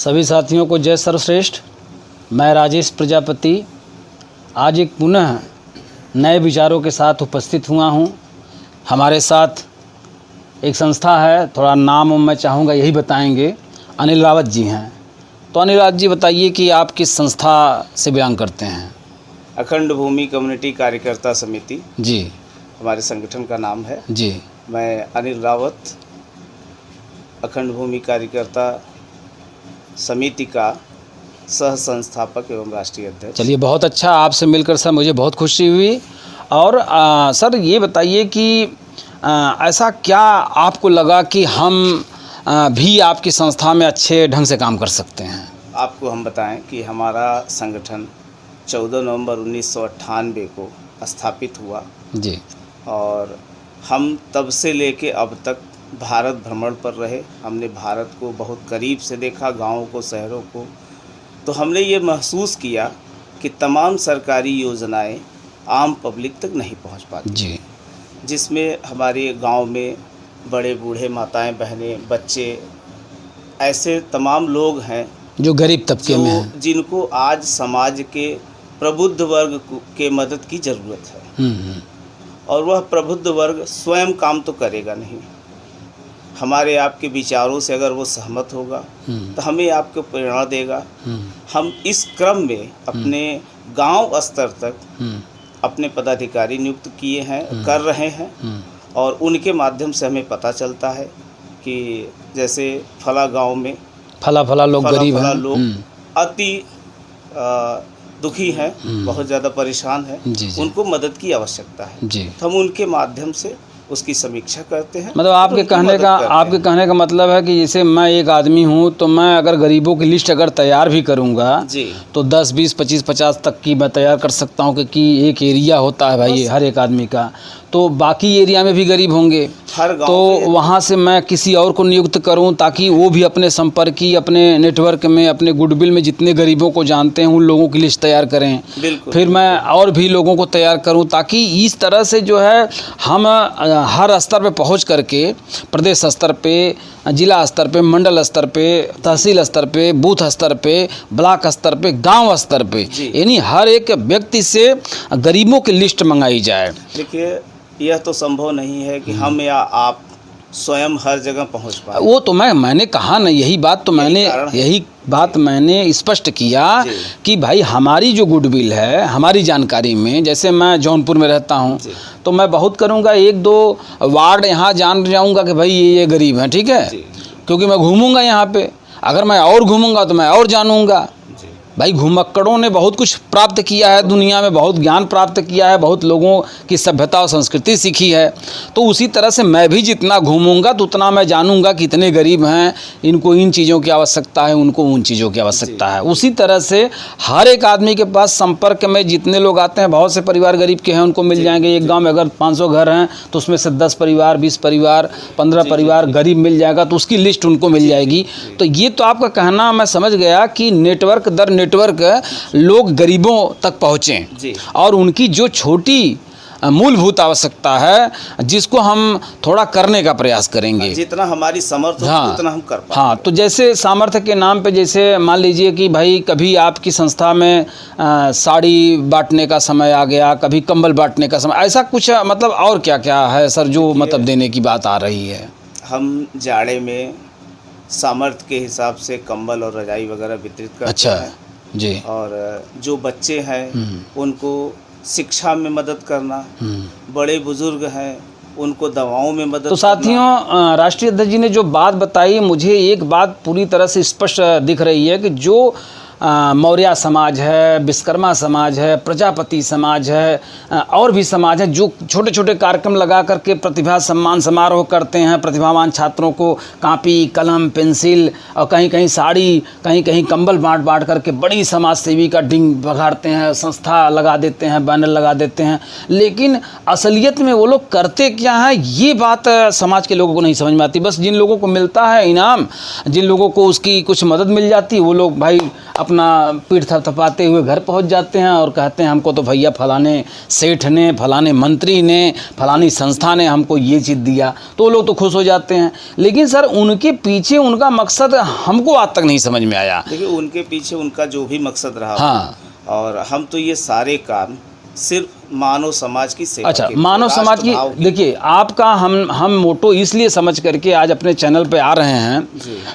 सभी साथियों को जय सर्वश्रेष्ठ। मैं राजेश प्रजापति आज एक पुनः नए विचारों के साथ उपस्थित हुआ हूं। हमारे साथ एक संस्था है, थोड़ा नाम मैं चाहूँगा यही बताएंगे, अनिल रावत जी हैं। तो अनिल रावत जी बताइए कि आप किस संस्था से बिलोंग करते हैं? अखंड भूमि कम्युनिटी कार्यकर्ता समिति जी, हमारे संगठन का नाम है। जी, मैं अनिल रावत अखंड भूमि कार्यकर्ता समिति का सह संस्थापक एवं राष्ट्रीय अध्यक्ष। चलिए बहुत अच्छा, आपसे मिलकर सर मुझे बहुत खुशी हुई। और सर ये बताइए कि ऐसा क्या आपको लगा कि हम भी आपकी संस्था में अच्छे ढंग से काम कर सकते हैं? आपको हम बताएं कि हमारा संगठन 14 नवंबर 1998 को स्थापित हुआ जी, और हम तब से लेके अब तक भारत भ्रमण पर रहे। हमने भारत को बहुत करीब से देखा, गाँवों को, शहरों को। तो हमने ये महसूस किया कि तमाम सरकारी योजनाएं आम पब्लिक तक नहीं पहुंच पाती जी, जिसमें हमारे गांव में बड़े बूढ़े, माताएं, बहनें, बच्चे, ऐसे तमाम लोग हैं जो गरीब तबके में हैं। जिनको आज समाज के प्रबुद्ध वर्ग के मदद की ज़रूरत है। और वह प्रबुद्ध वर्ग स्वयं काम तो करेगा नहीं, हमारे आपके विचारों से अगर वो सहमत होगा तो हमें आपको प्रेरणा देगा। हम इस क्रम में अपने गांव स्तर तक अपने पदाधिकारी नियुक्त किए हैं, कर रहे हैं। और उनके माध्यम से हमें पता चलता है कि जैसे फला गांव में फला लोग गरीब हैं, लोग अति दुखी हैं, बहुत ज़्यादा परेशान हैं, उनको मदद की आवश्यकता है। तो हम उनके माध्यम से उसकी समीक्षा करते हैं। मतलब आपके कहने का मतलब है कि जैसे मैं एक आदमी हूँ तो मैं अगर गरीबों की लिस्ट अगर तैयार भी करूँगा तो 10, 20, 25, 50 तक की मैं तैयार कर सकता हूँ, क्योंकि एक एरिया होता है भाई हर एक आदमी का, तो बाकी एरिया में भी गरीब होंगे, तो वहाँ से मैं किसी और को नियुक्त करूँ ताकि वो भी अपने संपर्की, अपने नेटवर्क में, अपने गुडविल में जितने गरीबों को जानते हैं उन लोगों की लिस्ट तैयार करें। फिर मैं और भी लोगों को तैयार करूँ ताकि इस तरह से जो है हम हर स्तर पे पहुंच करके, प्रदेश स्तर पे, जिला स्तर पे, मंडल स्तर पे, तहसील स्तर पे, बूथ स्तर पे, ब्लॉक स्तर पे, गांव स्तर पे, यानी हर एक व्यक्ति से गरीबों की लिस्ट मंगाई जाए। देखिए, यह तो संभव नहीं है कि हम या आप स्वयं हर जगह पहुंच पाए। वो तो मैंने कहा ना, यही बात मैंने स्पष्ट किया कि भाई हमारी जो गुडविल है, हमारी जानकारी में, जैसे मैं जौनपुर में रहता हूँ तो मैं बहुत करूँगा, 1-2 वार्ड यहाँ जान जाऊँगा कि भाई ये गरीब हैं, ठीक है, क्योंकि मैं घूमूँगा यहाँ पे। अगर मैं और घूमूँगा तो मैं और जानूँगा। भाई घुमक्कड़ों ने बहुत कुछ प्राप्त किया है दुनिया में, बहुत ज्ञान प्राप्त किया है, बहुत लोगों की सभ्यता और संस्कृति सीखी है। तो उसी तरह से मैं भी जितना घूमूंगा तो उतना मैं जानूंगा कि इतने गरीब हैं, इनको इन चीज़ों की आवश्यकता है, उनको उन चीज़ों की आवश्यकता है। उसी तरह से हर एक आदमी के पास संपर्क में जितने लोग आते हैं, बहुत से परिवार गरीब के हैं, उनको मिल जाएंगे। एक गाँव में अगर 500 घर हैं तो उसमें से 10 परिवार, 20 परिवार, 15 परिवार गरीब मिल जाएगा, तो उसकी लिस्ट उनको मिल जाएगी। तो ये तो आपका कहना मैं समझ गया कि नेटवर्क दर नेटवर्क लोग गरीबों तक पहुँचें और उनकी जो छोटी मूलभूत आवश्यकता है जिसको हम थोड़ा करने का प्रयास करेंगे, जितना हमारी सामर्थ्य हो उतना हम कर पाएंगे। हाँ, तो जैसे सामर्थ्य के नाम पे, जैसे मान लीजिए कि भाई कभी आपकी संस्था में साड़ी बांटने का समय आ गया, कभी कंबल बांटने का समय, ऐसा कुछ मतलब और क्या क्या है सर जो मतलब देने की बात आ रही है? हम जाड़े में सामर्थ्य के हिसाब से कंबल और रजाई वगैरह वितरित करते हैं जी। और जो बच्चे हैं उनको शिक्षा में मदद करना, बड़े बुजुर्ग हैं उनको दवाओं में मदद। तो साथियों, राष्ट्रीय अध्यक्ष जी ने जो बात बताई, मुझे एक बात पूरी तरह से स्पष्ट दिख रही है कि जो मौर्य समाज है, विश्वकर्मा समाज है, प्रजापति समाज है, और भी समाज है जो छोटे छोटे कार्यक्रम लगा करके प्रतिभा सम्मान समारोह करते हैं, प्रतिभावान छात्रों को कापी, कलम, पेंसिल और कहीं कहीं साड़ी, कहीं कहीं कंबल बांट करके बड़ी समाज सेवी का डिंग बघाड़ते हैं, संस्था लगा देते हैं, बैनर लगा देते हैं। लेकिन असलियत में वो लोग करते क्या है, ये बात समाज के लोगों को नहीं समझ में आती। बस जिन लोगों को मिलता है इनाम, जिन लोगों को उसकी कुछ मदद मिल जाती है, वो लोग भाई अपना पीठ थपथपाते हुए घर पहुंच जाते हैं और कहते हैं हमको तो भैया फलाने सेठ ने, फलाने मंत्री ने, फलानी संस्था ने हमको ये चीज़ दिया, तो लोग तो खुश हो जाते हैं। लेकिन सर उनके पीछे उनका मकसद हमको आज तक नहीं समझ में आया। देखिए उनके पीछे उनका जो भी मकसद रहा, हाँ, और हम तो ये सारे काम सिर्फ मानव समाज की सेवा अच्छा, के, मानव समाज की, देखिए आपका हम मोटो इसलिए समझ करके आज अपने चैनल पे आ रहे हैं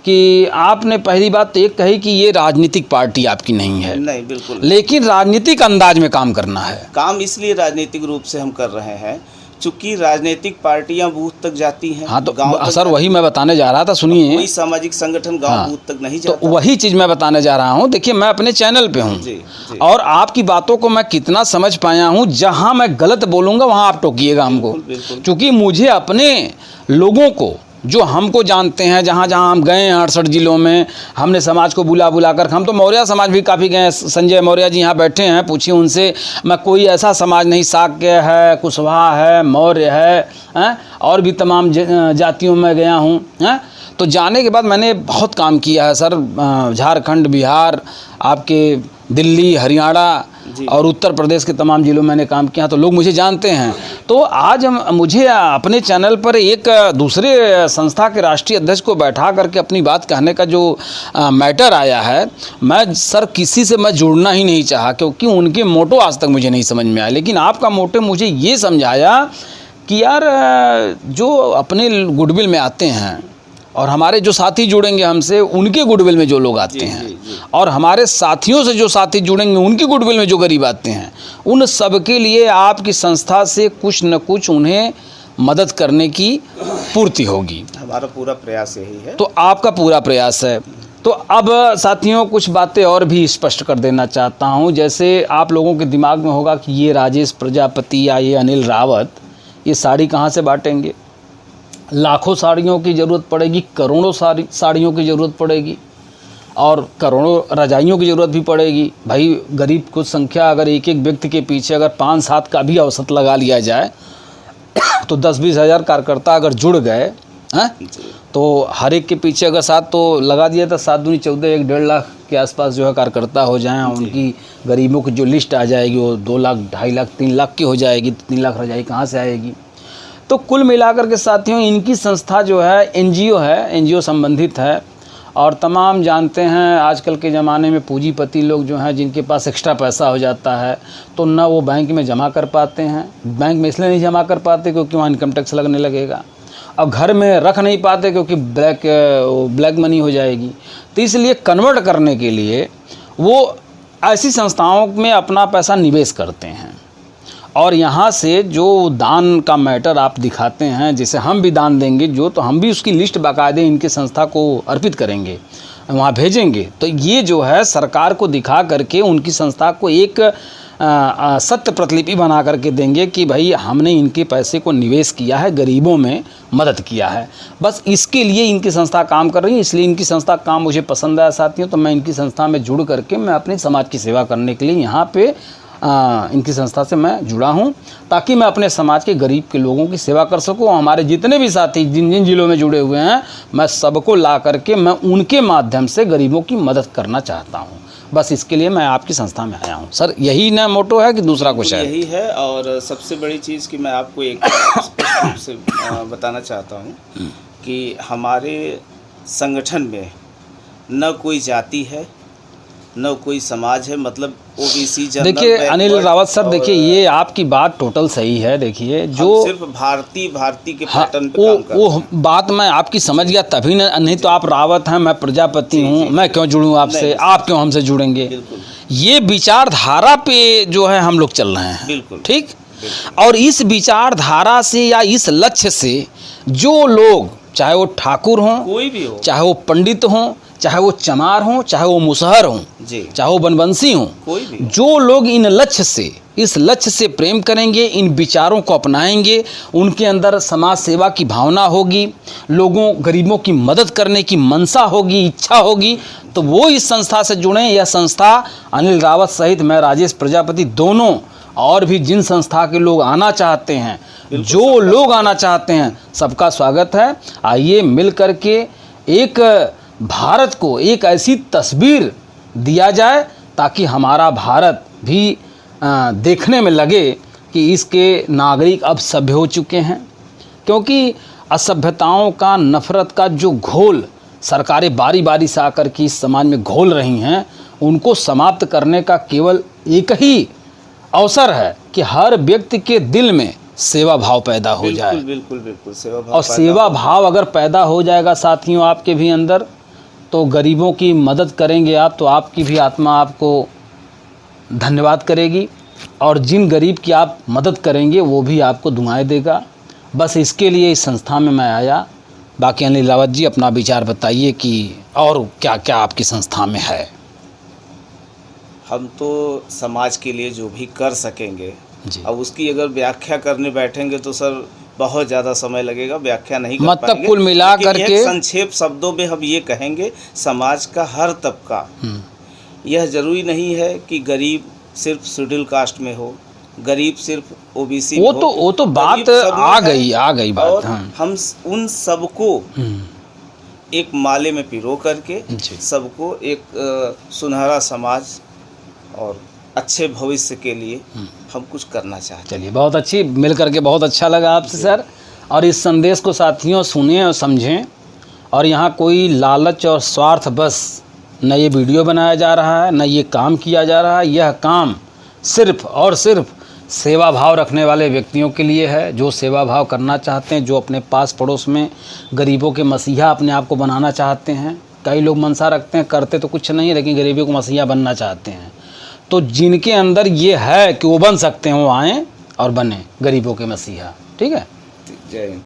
कि आपने पहली बात तो एक कही कि ये राजनीतिक पार्टी आपकी नहीं है। नहीं, बिल्कुल। लेकिन राजनीतिक अंदाज में काम करना है। काम इसलिए राजनीतिक रूप से हम कर रहे हैं चूंकि राजनीतिक पार्टियां बूथ तक जाती हैं। हाँ, तो सर वही मैं बताने जा रहा था, सुनिए। कोई सामाजिक संगठन गांव बूथ तक नहीं जाता। तो वही चीज़ मैं बताने जा रहा हूँ। देखिए मैं अपने चैनल पे हूँ और आपकी बातों को मैं कितना समझ पाया हूँ, जहाँ मैं गलत बोलूँगा वहाँ आप टोकिएगा हमको, क्योंकि मुझे अपने लोगों को जो हमको जानते हैं, जहाँ जहाँ हम गए हैं 68 जिलों में, हमने समाज को बुला बुला कर, हम तो मौर्य समाज भी काफ़ी गए हैं। संजय मौर्य जी यहाँ बैठे हैं, पूछिए उनसे। मैं कोई ऐसा समाज नहीं, शाक्य है, कुशवाहा है, मौर्य है, और भी तमाम जातियों में गया हूँ। तो जाने के बाद मैंने बहुत काम किया है सर, झारखंड, बिहार, आपके दिल्ली, हरियाणा और उत्तर प्रदेश के तमाम जिलों में मैंने काम किया, तो लोग मुझे जानते हैं। तो आज मुझे अपने चैनल पर एक दूसरे संस्था के राष्ट्रीय अध्यक्ष को बैठा करके अपनी बात कहने का जो मैटर आया है, मैं सर किसी से मैं जुड़ना ही नहीं चाहा, क्योंकि उनके मोटो आज तक मुझे नहीं समझ में आया। लेकिन आपका मोटो मुझे ये समझाया कि यार जो अपने गुडविल में आते हैं और हमारे जो साथी जुड़ेंगे हमसे, उनके गुडविल में जो लोग आते हैं, और हमारे साथियों से जो साथी जुड़ेंगे उनकी गुडविल में जो गरीब आते हैं, उन सब के लिए आपकी संस्था से कुछ न कुछ उन्हें मदद करने की पूर्ति होगी। हमारा पूरा प्रयास यही है। तो आपका पूरा प्रयास है। तो अब साथियों कुछ बातें और भी स्पष्ट कर देना चाहता हूँ। जैसे आप लोगों के दिमाग में होगा कि ये राजेश प्रजापति या ये अनिल रावत ये साड़ी कहाँ से बांटेंगे। लाखों साड़ियों की ज़रूरत पड़ेगी, करोड़ों साड़ियों की ज़रूरत पड़ेगी, और करोड़ों रजाइयों की ज़रूरत भी पड़ेगी। भाई गरीब कुछ संख्या अगर एक एक व्यक्ति के पीछे अगर 5-7 का भी औसत लगा लिया जाए तो 10-20 हज़ार कार्यकर्ता अगर जुड़ गए हैं, तो हर एक के पीछे अगर 7 तो लगा दिया तो 7 दूनी 14, 1-1.5 लाख के आसपास जो है कार्यकर्ता हो जाएं। उनकी गरीबों की जो लिस्ट आ जाएगी वो 2 लाख, 2.5 लाख, 3 लाख की हो जाएगी। 3 लाख रजाई कहाँ से आएगी। तो कुल मिलाकर के साथियों इनकी संस्था जो है एनजीओ है, एनजीओ संबंधित है, और तमाम जानते हैं आजकल के ज़माने में पूंजीपति लोग जो हैं जिनके पास एक्स्ट्रा पैसा हो जाता है तो ना वो बैंक में जमा कर पाते हैं। बैंक में इसलिए नहीं जमा कर पाते क्योंकि वहाँ इनकम टैक्स लगने लगेगा। अब घर में रख नहीं पाते क्योंकि ब्लैक मनी हो जाएगी। तो इसलिए कन्वर्ट करने के लिए वो ऐसी संस्थाओं में अपना पैसा निवेश करते हैं, और यहाँ से जो दान का मैटर आप दिखाते हैं, जैसे हम भी दान देंगे जो, तो हम भी उसकी लिस्ट बाकायदे इनकी संस्था को अर्पित करेंगे, वहाँ भेजेंगे। तो ये जो है सरकार को दिखा करके उनकी संस्था को एक सत्य प्रतिलिपि बना करके देंगे कि भाई हमने इनके पैसे को निवेश किया है, गरीबों में मदद किया है। बस इसके लिए इनकी संस्था काम कर रही है, इसलिए इनकी संस्था का काम मुझे पसंद आया साथियों। तो मैं इनकी संस्था में जुड़ करके मैं अपनी समाज की सेवा करने के लिए यहाँ पे इनकी संस्था से मैं जुड़ा हूँ, ताकि मैं अपने समाज के गरीब के लोगों की सेवा कर सकूँ। हमारे जितने भी साथी जिन जिन जिलों में जुड़े हुए हैं, मैं सबको ला करके मैं उनके माध्यम से गरीबों की मदद करना चाहता हूँ। बस इसके लिए मैं आपकी संस्था में आया हूँ सर। यही ना मोटो है कि दूसरा कुछ है? यही है। और सबसे बड़ी चीज़ कि मैं आपको एक स्पष्ट रूप से बताना चाहता हूँ कि हमारे संगठन में न कोई जाति है, न कोई समाज है, मतलब ओबीसी जनरल। देखिए अनिल रावत सर, देखिए ये आपकी बात टोटल सही है। देखिए जो सिर्फ भारती के पैटर्न पे काम कर, वो बात मैं आपकी समझ गया, तभी नहीं तो आप रावत हैं, मैं प्रजापति हूँ, मैं क्यों जुड़ूँ आपसे, आप क्यों हमसे जुड़ेंगे। ये विचारधारा पे जो है हम लोग चल रहे हैं, बिल्कुल ठीक। और इस विचारधारा से या इस लक्ष्य से जो लोग, चाहे वो ठाकुर हों, कोई भी हो, चाहे वो पंडित हों, चाहे वो चमार हों, चाहे वो मुसहर हों, चाहे वो बनबंसी हों, कोई भी, जो लोग इन लक्ष्य से, इस लक्ष्य से प्रेम करेंगे, इन विचारों को अपनाएंगे, उनके अंदर समाज सेवा की भावना होगी, लोगों गरीबों की मदद करने की मनसा होगी, इच्छा होगी, तो वो इस संस्था से जुड़ें। यह संस्था अनिल रावत सहित मैं राजेश प्रजापति दोनों और भी जिन संस्था के लोग आना चाहते हैं, जो लोग आना चाहते हैं, सबका स्वागत है। आइए मिल करके एक भारत को एक ऐसी तस्वीर दिया जाए, ताकि हमारा भारत भी देखने में लगे कि इसके नागरिक अब सभ्य हो चुके हैं। क्योंकि असभ्यताओं का, नफ़रत का जो घोल सरकारें बारी बारी से आकर के इस समाज में घोल रही हैं, उनको समाप्त करने का केवल एक ही अवसर है कि हर व्यक्ति के दिल में सेवा भाव पैदा हो जाए। बिल्कुल बिल्कुल सेवा भाव और सेवा भाव अगर पैदा हो जाएगा साथियों आपके भी अंदर, तो गरीबों की मदद करेंगे आप, तो आपकी भी आत्मा आपको धन्यवाद करेगी, और जिन गरीब की आप मदद करेंगे वो भी आपको दुआएं देगा। बस इसके लिए इस संस्था में मैं आया। बाकी अनिल रावत जी अपना विचार बताइए कि और क्या क्या आपकी संस्था में है। हम तो समाज के लिए जो भी कर सकेंगे, जी। अब उसकी अगर व्याख्या करने बैठेंगे तो सर बहुत ज़्यादा समय लगेगा, व्याख्या नहीं कर मतलब पाएंगे। कुल मिला लेकिन करके एक संक्षेप शब्दों में हम ये कहेंगे, समाज का हर तबका, यह जरूरी नहीं है कि गरीब सिर्फ शेड्यूल कास्ट में हो, गरीब सिर्फ ओबीसी में हो। वो तो बात आ गई बात। और हम उन सबको एक माले में पिरो करके सबको एक सुनहरा समाज और अच्छे भविष्य के लिए हम कुछ करना चाहते हैं। चलिए, बहुत अच्छी, मिल करके बहुत अच्छा लगा आपसे सर। और इस संदेश को साथियों सुनें और समझें। और यहाँ कोई लालच और स्वार्थ बस न ये वीडियो बनाया जा रहा है, न ये काम किया जा रहा है। यह काम सिर्फ और सिर्फ सेवा भाव रखने वाले व्यक्तियों के लिए है, जो सेवा भाव करना चाहते हैं, जो अपने पास पड़ोस में गरीबों के मसीहा अपने आप को बनाना चाहते हैं। कई लोग मनसा रखते हैं, करते तो कुछ नहीं है, लेकिन गरीबों को मसीहा बनना चाहते हैं। तो जिनके अंदर ये है कि वो बन सकते हैं, वो आएँ और बने गरीबों के मसीहा। ठीक है, जय हिंद।